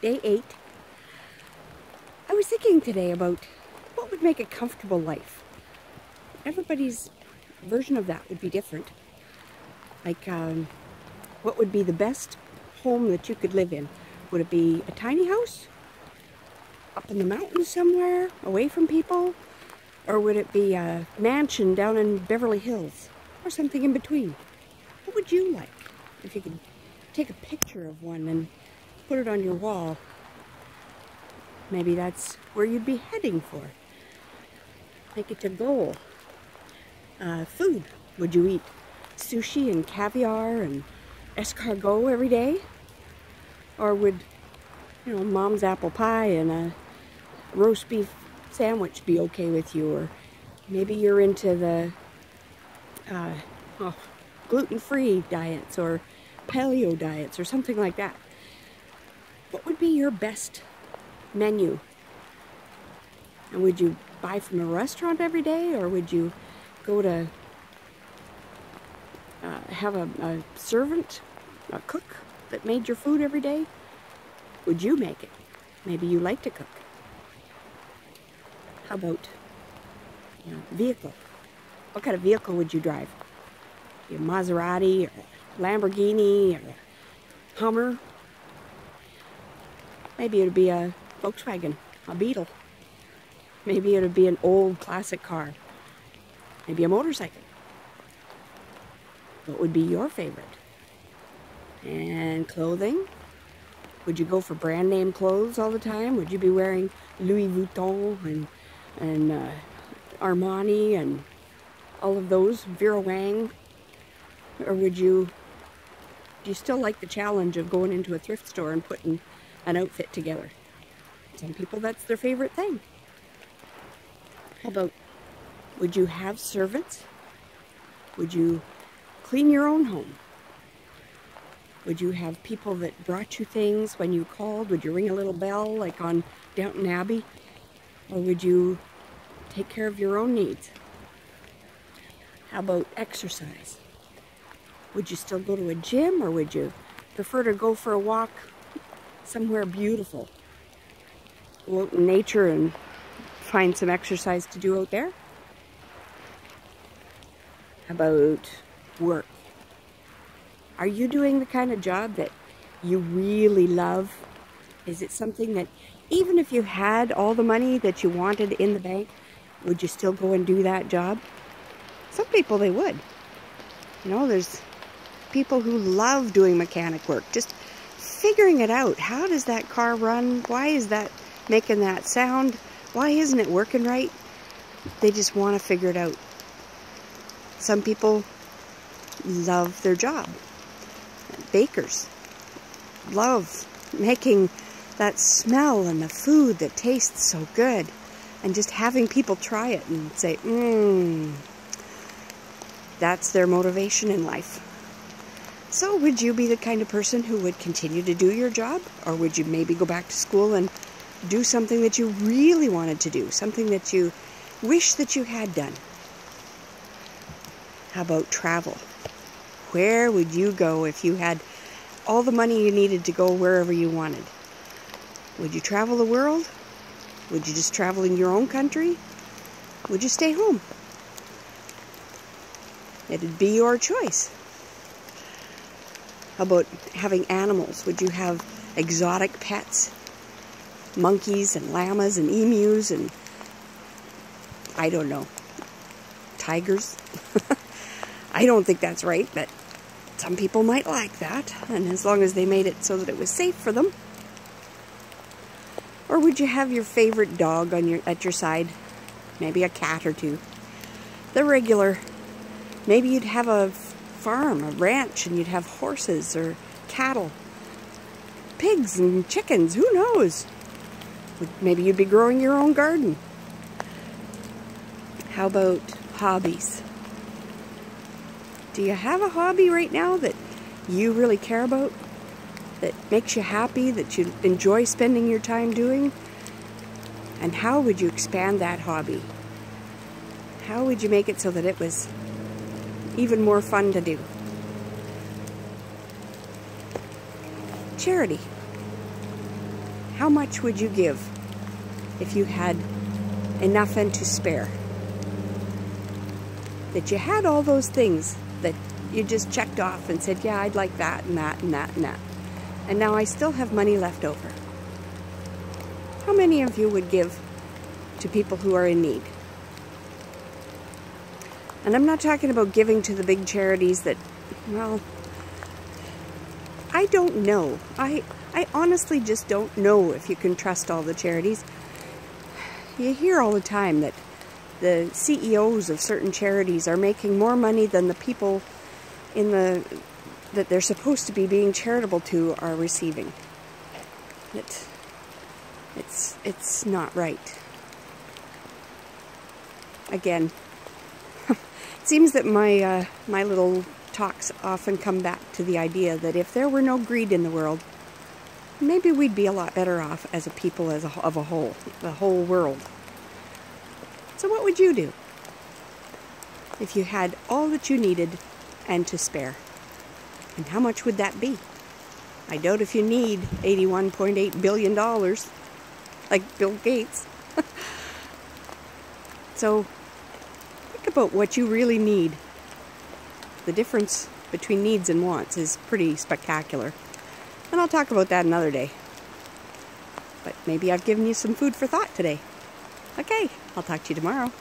Day 8. I was thinking today about what would make a comfortable life. Everybody's version of that would be different. Like, what would be the best home that you could live in? Would it be a tiny house? Up in the mountains somewhere, away from people? Or would it be a mansion down in Beverly Hills? Or something in between? What would you like? If you could take a picture of one and put it on your wall, maybe that's where you'd be heading for. Make it a goal. Food. Would you eat sushi and caviar and escargot every day? Or would, mom's apple pie and a roast beef sandwich be okay with you? Or maybe you're into the gluten-free diets or paleo diets or something like that. What would be your best menu? And would you buy from a restaurant every day, or would you go to have a servant, a cook that made your food every day? Would you make it? Maybe you like to cook. How about vehicle? What kind of vehicle would you drive? A Maserati or a Lamborghini or a Hummer? Maybe it would be a Volkswagen, a Beetle. Maybe it would be an old classic car. Maybe a motorcycle. What would be your favorite? And clothing? Would you go for brand name clothes all the time? Would you be wearing Louis Vuitton and Armani and all of those, Vera Wang? Or do you still like the challenge of going into a thrift store and putting an outfit together? Some people, that's their favorite thing. How about, would you have servants? Would you clean your own home? Would you have people that brought you things when you called? Would you ring a little bell like on Downton Abbey? Or would you take care of your own needs? How about exercise? Would you still go to a gym, or would you prefer to go for a walk somewhere beautiful? Go out in nature and find some exercise to do out there? How about work? Are you doing the kind of job that you really love? Is it something that, even if you had all the money that you wanted in the bank, would you still go and do that job? Some people, they would. There's people who love doing mechanic work, just figuring it out. How does that car run? Why is that making that sound? Why isn't it working right? They just want to figure it out. Some people love their job. Bakers love making that smell and the food that tastes so good, and just having people try it and say, that's their motivation in life. So would you be the kind of person who would continue to do your job? Or would you maybe go back to school and do something that you really wanted to do? Something that you wish that you had done? How about travel? Where would you go if you had all the money you needed to go wherever you wanted? Would you travel the world? Would you just travel in your own country? Would you stay home? It'd be your choice. How about having animals? Would you have exotic pets? Monkeys and llamas and emus and, I don't know, tigers? I don't think that's right, but some people might like that, and as long as they made it so that it was safe for them. Or would you have your favorite dog at your side? Maybe a cat or two. The regular. Maybe you'd have a farm, a ranch, and you'd have horses or cattle, pigs and chickens, who knows? Maybe you'd be growing your own garden. How about hobbies? Do you have a hobby right now that you really care about? That makes you happy, that you enjoy spending your time doing? And how would you expand that hobby? How would you make it so that it was even more fun to do? Charity. how much would you give if you had enough and to spare? That you had all those things that you just checked off and said, yeah, I'd like that and that and that and that. And now I still have money left over. How many of you would give to people who are in need? And I'm not talking about giving to the big charities that, well, I don't know. I honestly just don't know if you can trust all the charities. You hear all the time that the CEOs of certain charities are making more money than the people that they're supposed to be being charitable to are receiving. It's not right. Again, it seems that my little talks often come back to the idea that if there were no greed in the world, maybe we'd be a lot better off as a people of a whole, the whole world. So what would you do if you had all that you needed and to spare? And how much would that be? I doubt if you need $81.8 billion like Bill Gates. So think about what you really need. The difference between needs and wants is pretty spectacular. And I'll talk about that another day. But maybe I've given you some food for thought today. Okay, I'll talk to you tomorrow.